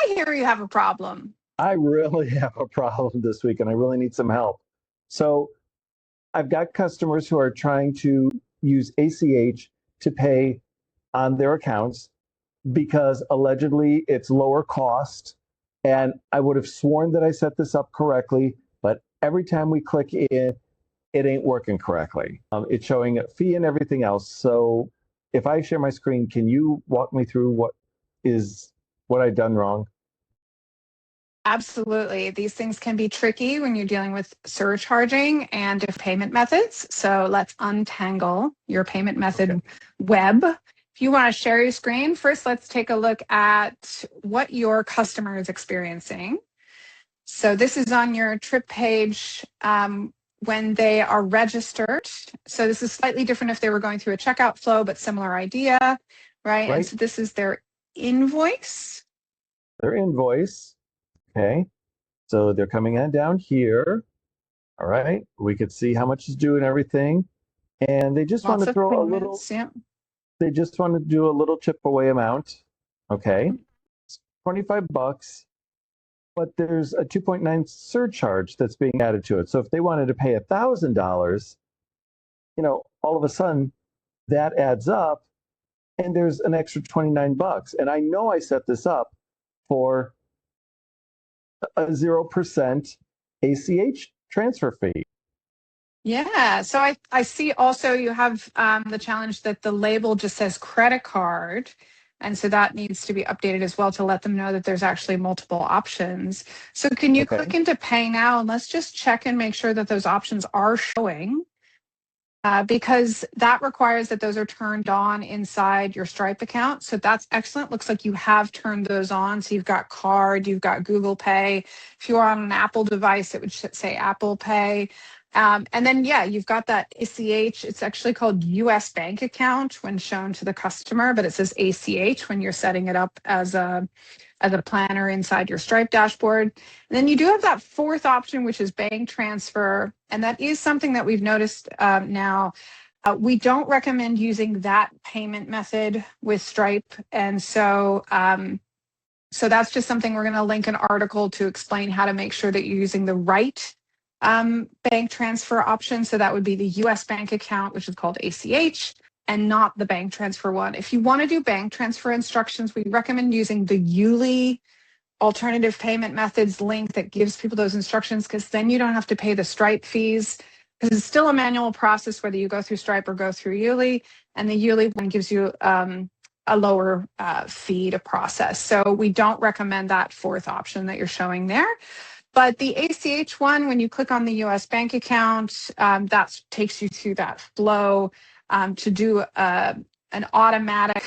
I hear you have a problem. I really have a problem this week and I really need some help. So I've got customers who are trying to use ACH to pay on their accounts because allegedly it's lower cost. And I would have sworn that I set this up correctly, but every time we click in, it ain't working correctly. It's showing a fee and everything else. So if I share my screen, can you walk me through what I've done wrong? Absolutely. These things can be tricky when you're dealing with surcharging and different payment methods. So let's untangle your payment method web. If you want to share your screen, first let's take a look at what your customer is experiencing. So this is on your trip page when they are registered. So this is slightly different if they were going through a checkout flow, but similar idea, right? And so this is their invoice. Their invoice. Okay, so they're coming on down here. All right, we could see how much is due and everything. And they just want to throw a little, they just want to do a little chip away amount. Okay, it's $25, but there's a 2.9 surcharge that's being added to it. So if they wanted to pay $1,000, all of a sudden that adds up and there's an extra $29. And I know I set this up for a 0% ACH transfer fee. Yeah, so I see also you have the challenge that the label just says credit card. And so that needs to be updated as well to let them know that there's actually multiple options. So can you click into Pay Now and let's just check and make sure that those options are showing. Because that requires that those are turned on inside your Stripe account. So that's excellent. Looks like you have turned those on. So you've got card, you've got Google Pay. If you're on an Apple device, it would say Apple Pay. And then, yeah, you've got that ACH. It's actually called US bank account when shown to the customer, but it says ACH when you're setting it up as a planner inside your Stripe dashboard. And then you do have that fourth option, which is bank transfer. And that is something that we've noticed now. We don't recommend using that payment method with Stripe. And so, so that's just something we're going to link an article to explain how to make sure that you're using the right bank transfer option. So that would be the US bank account, which is called ACH. And not the bank transfer one. If you want to do bank transfer instructions, we recommend using the YouLi alternative payment methods link that gives people those instructions, because then you don't have to pay the Stripe fees, because it's still a manual process whether you go through Stripe or go through YouLi, and the YouLi one gives you a lower fee to process. So we don't recommend that fourth option that you're showing there. But the ACH one, when you click on the US bank account, that takes you through that flow to do an automatic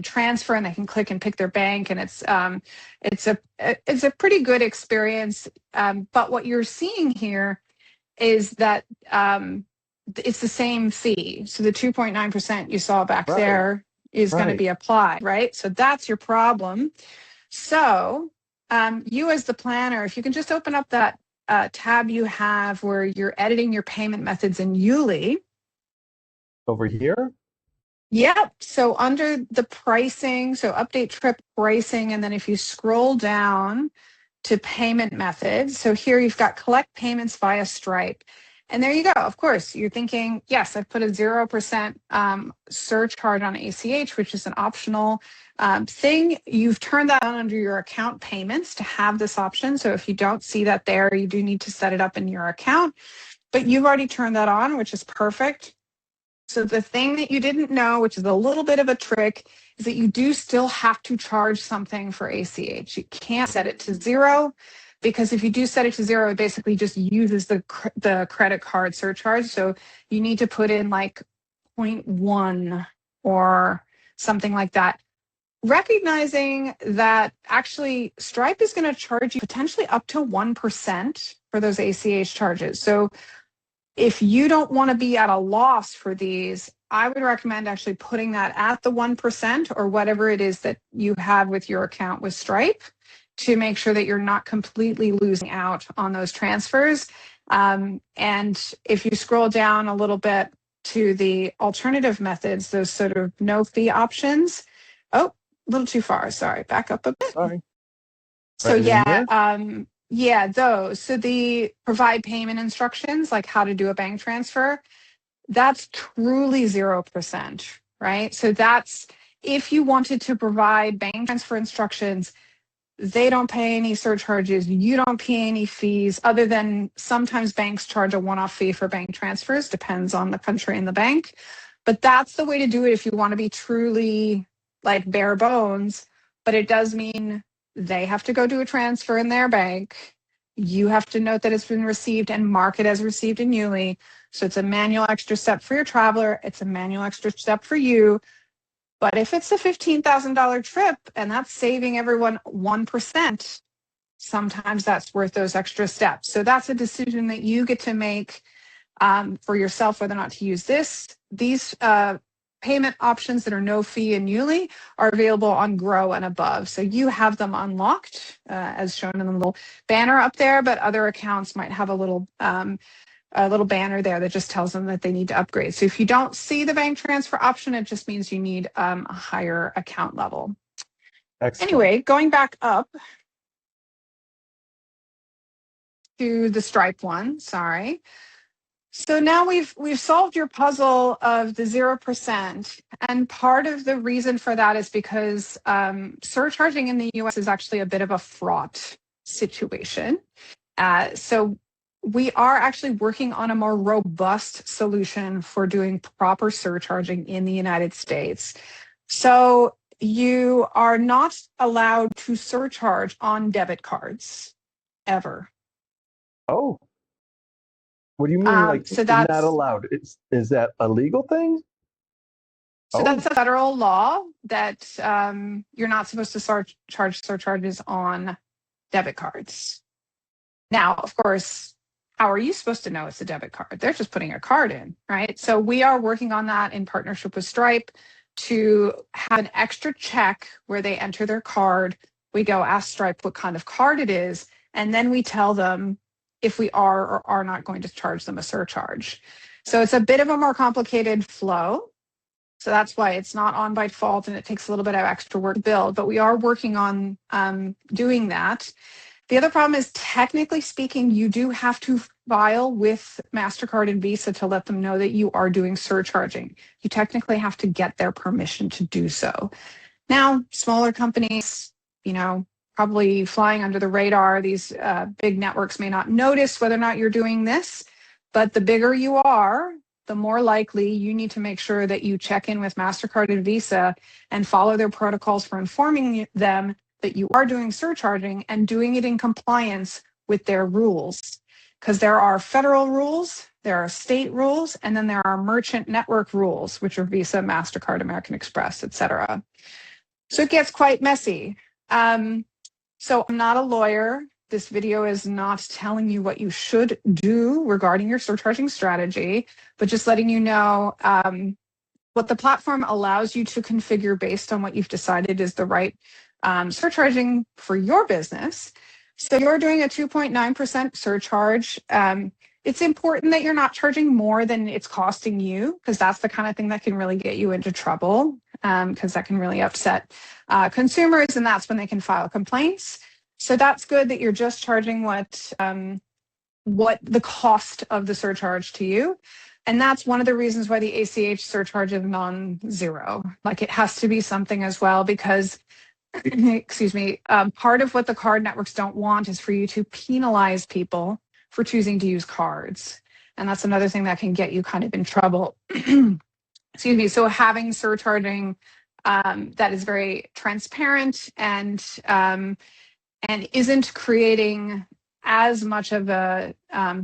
transfer, and they can click and pick their bank, and it's a pretty good experience. But what you're seeing here is that it's the same fee. So the 2.9% you saw back there is going to be applied, right? So that's your problem. So you as the planner, if you can just open up that tab you have where you're editing your payment methods in YouLi. Over here? Yep. So under the pricing, so update trip pricing, and then if you scroll down to payment methods, so here you've got collect payments via Stripe. And there you go. Of course, you're thinking, yes, I've put a 0% surcharge on ACH, which is an optional thing. You've turned that on under your account payments to have this option. So if you don't see that there, you do need to set it up in your account. But you've already turned that on, which is perfect. So the thing that you didn't know, which is a little bit of a trick, is that you do still have to charge something for ACH. You can't set it to 0, because if you do set it to 0, it basically just uses the credit card surcharge. So you need to put in like 0.1 or something like that. Recognizing that actually Stripe is going to charge you potentially up to 1% for those ACH charges. So if you don't want to be at a loss for these, I would recommend actually putting that at the 1% or whatever it is that you have with your account with Stripe to make sure that you're not completely losing out on those transfers. And if you scroll down a little bit to the alternative methods, those sort of no fee options. Oh, a little too far. Sorry, back up a bit. Sorry. So right in yeah, here? yeah, those. So the provide payment instructions, like how to do a bank transfer, that's truly 0%, right? So that's if you wanted to provide bank transfer instructions, they don't pay any surcharges. You don't pay any fees other than sometimes banks charge a one-off fee for bank transfers, depends on the country and the bank. But that's the way to do it if you want to be truly like bare bones. But it does mean they have to go do a transfer in their bank. You have to note that it's been received and mark it as received in YouLi. So it's a manual extra step for your traveler. It's a manual extra step for you. But if it's a $15,000 trip and that's saving everyone 1%, sometimes that's worth those extra steps. So that's a decision that you get to make for yourself, whether or not to use this. These payment options that are no fee in YouLi are available on Grow and above. So you have them unlocked as shown in the little banner up there, but other accounts might have a little banner there that just tells them that they need to upgrade. So if you don't see the bank transfer option, it just means you need a higher account level. Excellent. Anyway, going back up to the Stripe one, sorry. So now we've solved your puzzle of the 0%. And part of the reason for that is because surcharging in the US is actually a bit of a fraught situation. So we are actually working on a more robust solution for doing proper surcharging in the United States. So you are not allowed to surcharge on debit cards ever. Oh, what do you mean? Like, So not that's allowed? Is that a legal thing? So Oh, that's a federal law that you're not supposed to charge surcharges on debit cards. Now, of course, how are you supposed to know it's a debit card? They're just putting a card in, right? So we are working on that in partnership with Stripe to have an extra check where they enter their card. We go ask Stripe what kind of card it is, and then we tell them if we are or are not going to charge them a surcharge. So it's a bit of a more complicated flow. So that's why it's not on by default and it takes a little bit of extra work to build, but we are working on doing that. The other problem is, technically speaking, you do have to file with Mastercard and Visa to let them know that you are doing surcharging. You technically have to get their permission to do so. Now, smaller companies, probably flying under the radar, these big networks may not notice whether or not you're doing this, but the bigger you are, the more likely you need to make sure that you check in with Mastercard and Visa and follow their protocols for informing them that you are doing surcharging and doing it in compliance with their rules. Because there are federal rules, there are state rules, and then there are merchant network rules, which are Visa, Mastercard, American Express, et cetera. So it gets quite messy. So I'm not a lawyer. This video is not telling you what you should do regarding your surcharging strategy, but just letting you know what the platform allows you to configure based on what you've decided is the right surcharging for your business. So you're doing a 2.9% surcharge. It's important that you're not charging more than it's costing you, because that's the kind of thing that can really get you into trouble, because that can really upset consumers, and that's when they can file complaints. So that's good that you're just charging what the cost of the surcharge to you. And that's one of the reasons why the ACH surcharge is non-zero. Like, it has to be something as well, because excuse me, part of what the card networks don't want is for you to penalize people for choosing to use cards. And that's another thing that can get you kind of in trouble. Excuse me. So having surcharging that is very transparent and isn't creating as much of a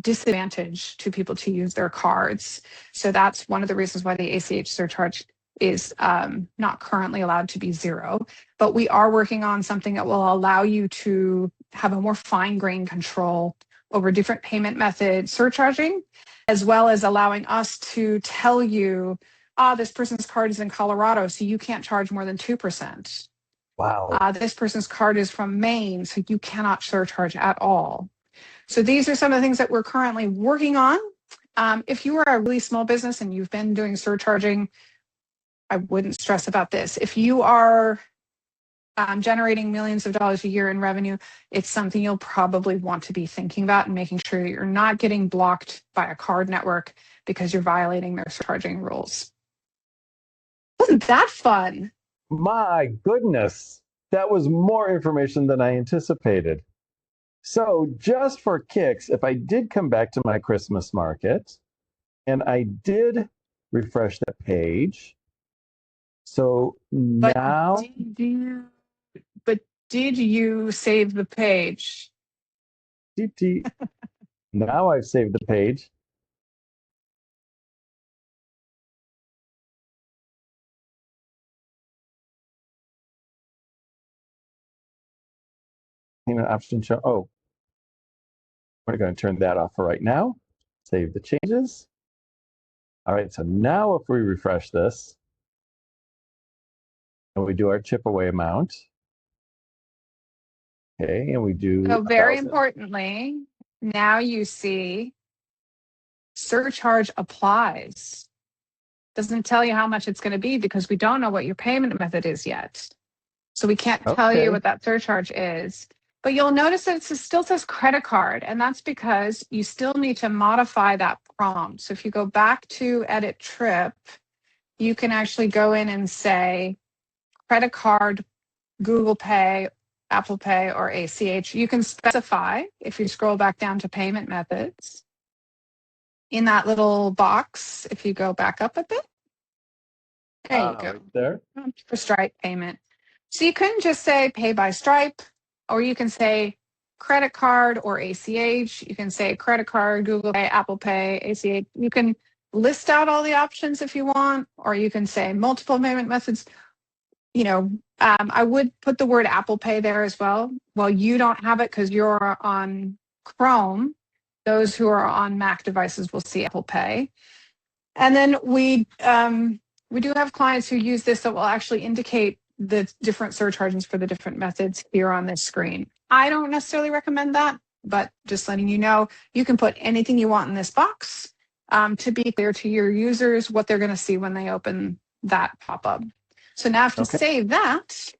disadvantage to people to use their cards. So that's one of the reasons why the ACH surcharge is not currently allowed to be zero. But we are working on something that will allow you to have a more fine-grained control over different payment methods surcharging, as well as allowing us to tell you, this person's card is in Colorado, so you can't charge more than 2%. wow. This person's card is from Maine, so you cannot surcharge at all. So these are some of the things that we're currently working on. If you are a really small business and you've been doing surcharging, I wouldn't stress about this. If you are generating millions of dollars a year in revenue, it's something you'll probably want to be thinking about and making sure that you're not getting blocked by a card network because you're violating their surcharging rules. Wasn't that fun? My goodness, that was more information than I anticipated. So just for kicks, if I did come back to my Christmas market and I did refresh that page, so now... Did you save the page? Now I've saved the page. Payment option show. Oh, we're going to turn that off for right now. Save the changes. All right, so now if we refresh this and we do our chip away amount, okay, and we do... So very importantly, now you see surcharge applies. Doesn't tell you how much it's going to be because we don't know what your payment method is yet. So we can't tell you what that surcharge is. But you'll notice that it still says credit card, and that's because you still need to modify that prompt. So if you go back to edit trip, you can actually go in and say credit card, Google Pay, Apple Pay, or ACH. You can specify, if you scroll back down to payment methods, in that little box, if you go back up a bit. There you go. There. For Stripe payment. So you can just say pay by Stripe, or you can say credit card or ACH. You can say credit card, Google Pay, Apple Pay, ACH. You can list out all the options if you want, or you can say multiple payment methods. You know, I would put the word Apple Pay there as well. Well, you don't have it because you're on Chrome. Those who are on Mac devices will see Apple Pay. And then we do have clients who use this that will actually indicate the different surcharges for the different methods here on this screen. I don't necessarily recommend that, but just letting you know, you can put anything you want in this box to be clear to your users what they're going to see when they open that pop-up. So now if you save that.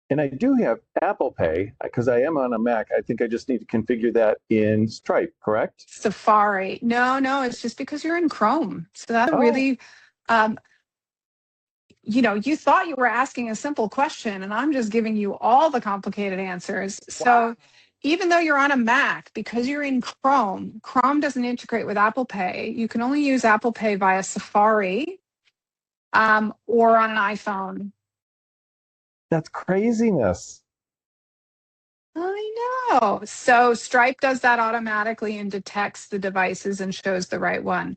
And I do have Apple Pay because I am on a Mac. I think I just need to configure that in Stripe, correct? Safari. No, it's just because you're in Chrome. So that's really, you know, you thought you were asking a simple question and I'm just giving you all the complicated answers. So even though you're on a Mac, because you're in Chrome, Chrome doesn't integrate with Apple Pay. You can only use Apple Pay via Safari or on an iPhone. That's craziness. I know. So Stripe does that automatically and detects the devices and shows the right one.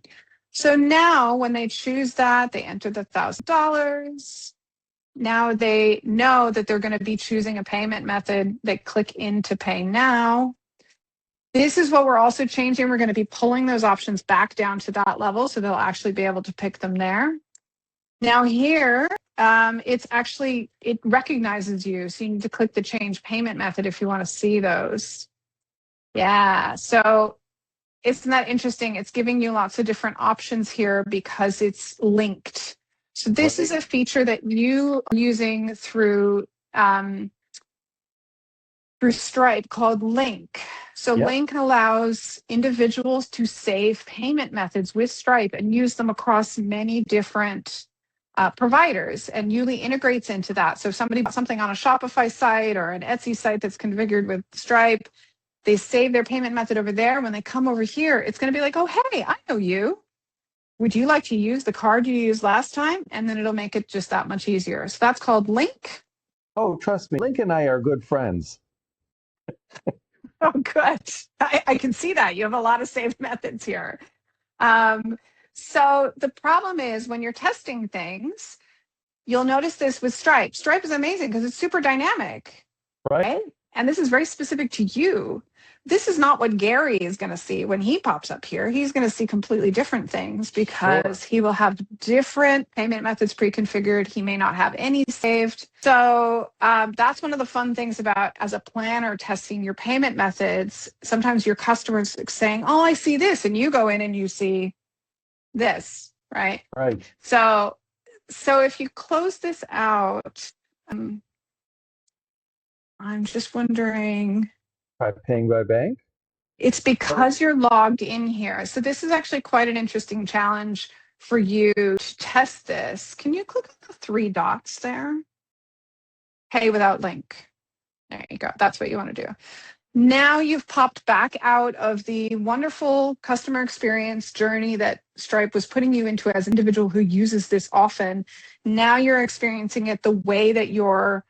So now when they choose that, they enter the $1,000. Now they know that they're going to be choosing a payment method. They click into Pay Now. This is what we're also changing. We're going to be pulling those options back down to that level so they'll actually be able to pick them there. Now here, it recognizes you. So you need to click the change payment method if you want to see those. Yeah, so isn't that interesting? It's giving you lots of different options here because it's linked. So this is a feature that you are using through Stripe called Link. So Link allows individuals to save payment methods with Stripe and use them across many different providers, and YouLi integrates into that. So if somebody bought something on a Shopify site or an Etsy site that's configured with Stripe, they save their payment method over there. When they come over here, it's going to be like, oh, hey, I know you. Would you like to use the card you used last time? And then it'll make it just that much easier. So that's called Link. Oh, trust me, Link and I are good friends. Oh, good. I can see that. You have a lot of saved methods here. So the problem is when you're testing things, you'll notice this with Stripe. Stripe is amazing because it's super dynamic, right? And this is very specific to you. This is not what Gary is going to see when he pops up here. He's going to see completely different things because he will have different payment methods pre-configured. He may not have any saved. So that's one of the fun things about as a planner testing your payment methods. Sometimes your customers saying, oh, I see this. And you go in and you see this, right? Right. So if you close this out, I'm just wondering. Try paying by bank. It's because you're logged in here. So this is actually quite an interesting challenge for you to test this. Can you click on the three dots there? Pay without link. There you go. That's what you want to do. Now you've popped back out of the wonderful customer experience journey that Stripe was putting you into as an individual who uses this often. Now you're experiencing it the way that your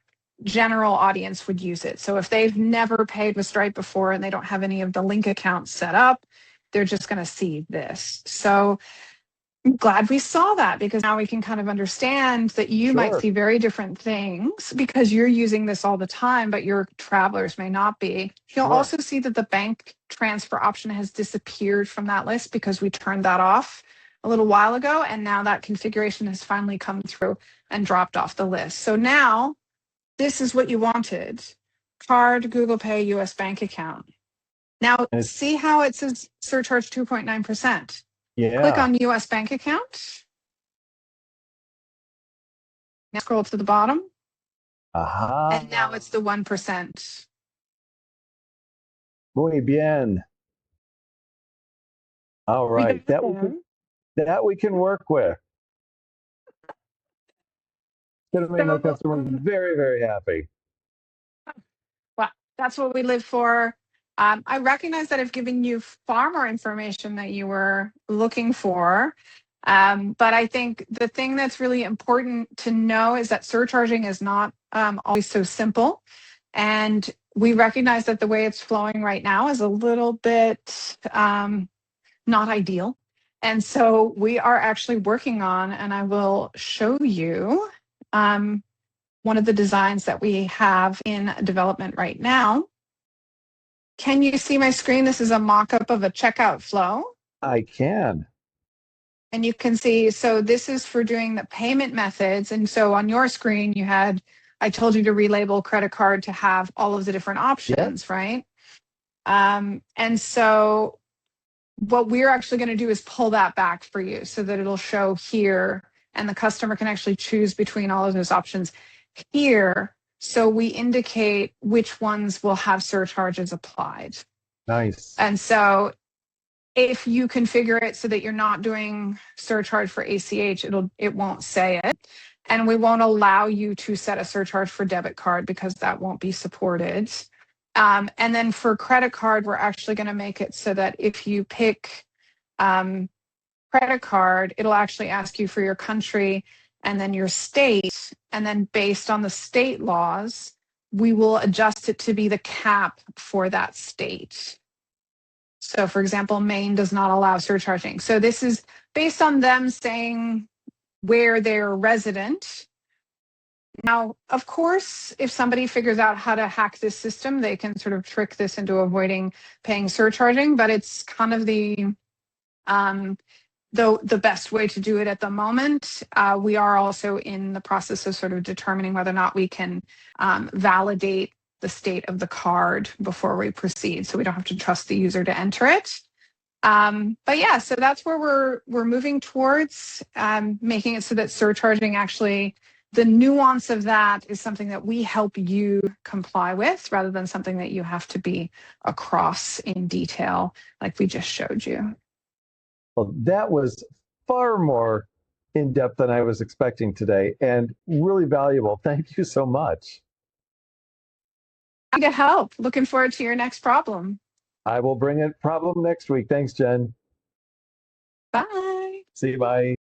general audience would use it. So if they've never paid with Stripe before and they don't have any of the link accounts set up, they're just going to see this. So I'm glad we saw that, because now we can kind of understand that you might see very different things because you're using this all the time, but your travelers may not be. You'll also see that the bank transfer option has disappeared from that list because we turned that off a little while ago, and now that configuration has finally come through and dropped off the list. So now this is what you wanted: card, Google Pay, US bank account. Now see how it says surcharge 2.9%. Yeah. Click on US bank account. Now scroll to the bottom. And now it's the 1%. Muy bien. All right. That we can work with. Going to make my customers very, very happy. Well, that's what we live for. I recognize that I've given you far more information that you were looking for. But I think the thing that's really important to know is that surcharging is not always so simple. And we recognize that the way it's flowing right now is a little bit not ideal. And so we are actually working on, and I will show you one of the designs that we have in development right now. Can you see my screen? This is a mock-up of a checkout flow. I can. And you can see, so this is for doing the payment methods. And so on your screen, you had, I told you to relabel credit card to have all of the different options, right? And so what we're actually going to do is pull that back for you so that it'll show here, and the customer can actually choose between all of those options here. So we indicate which ones will have surcharges applied. Nice. And so if you configure it so that you're not doing surcharge for ACH, it won't say it. And we won't allow you to set a surcharge for debit card because that won't be supported. And then for credit card, we're actually going to make it so that if you pick credit card, it'll actually ask you for your country and then your state. And then based on the state laws, we will adjust it to be the cap for that state. So for example, Maine does not allow surcharging. So this is based on them saying where they're resident. Now, of course, if somebody figures out how to hack this system, they can sort of trick this into avoiding paying surcharging, but it's kind of the best way to do it at the moment. We are also in the process of sort of determining whether or not we can validate the state of the card before we proceed, so we don't have to trust the user to enter it. But yeah, so that's where we're moving towards, making it so that surcharging actually, the nuance of that is something that we help you comply with rather than something that you have to be across in detail like we just showed you. Well, that was far more in-depth than I was expecting today, and really valuable. Thank you so much. Happy to help. Looking forward to your next problem. I will bring a problem next week. Thanks, Jen. Bye. See you. Bye.